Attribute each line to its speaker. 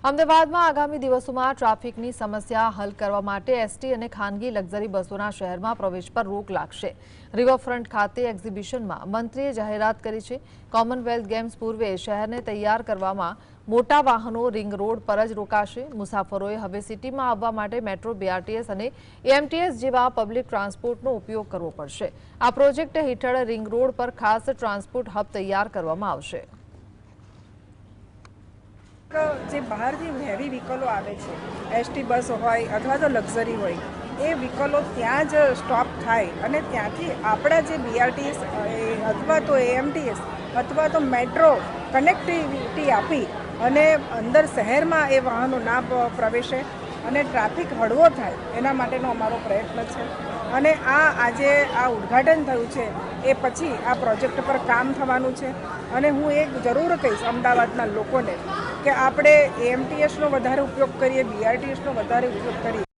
Speaker 1: અમદાવાદમાં આગામી દિવસોમાં ટ્રાફિકની સમસ્યા હલ કરવા માટે એસટી અને ખાનગી લક્ઝરી બસોના શહેરમાં પ્રવેશ પર રોક લાગશે। રિવરફ્રન્ટ ખાતે એક્ઝિબિશનમાં મંત્રીએ જાહેરાત કરી છે। કોમનવેલ્થ ગેમ્સ પૂર્વે શહેરને તૈયાર કરવામાં મોટા વાહનો રિંગ રોડ પર જ રોકાશે। મુસાફરોએ હવે સિટીમાં આવવા માટે મેટ્રો, બીઆરટીએસ અને એએમટીએસ જેવા પબ્લિક ટ્રાન્સપોર્ટનો ઉપયોગ કરવો પડશે। આ પ્રોજેક્ટ હેઠળ રિંગ રોડ પર ખાસ ટ્રાન્સપોર્ટ હબ તૈયાર કરવામાં આવશે।
Speaker 2: જે બહારથી હેવી વ્હીકલો આવે છે, એસટી બસ હોય અથવા તો લક્ઝરી હોય, એ વ્હીકલો ત્યાં જ સ્ટોપ થાય અને ત્યાંથી આપણા જે બીઆરટીએસ અથવા તો એએમટીએસ અથવા તો મેટ્રો કનેક્ટિવિટી આપી અને અંદર શહેરમાં એ વાહનો ના પ્રવેશે અને ટ્રાફિક હળવો થાય એના માટેનો અમારો પ્રયત્ન છે। અને આજે આ ઉદ્ઘાટન થયું છે એ પછી આ પ્રોજેક્ટ પર કામ થવાનું છે। અને હું એક જરૂર કહીશ અમદાવાદના લોકોને કે આપણે એએમટીએસનો વધારે ઉપયોગ કરીએ, બીઆરટીએસનો વધારે ઉપયોગ કરીએ।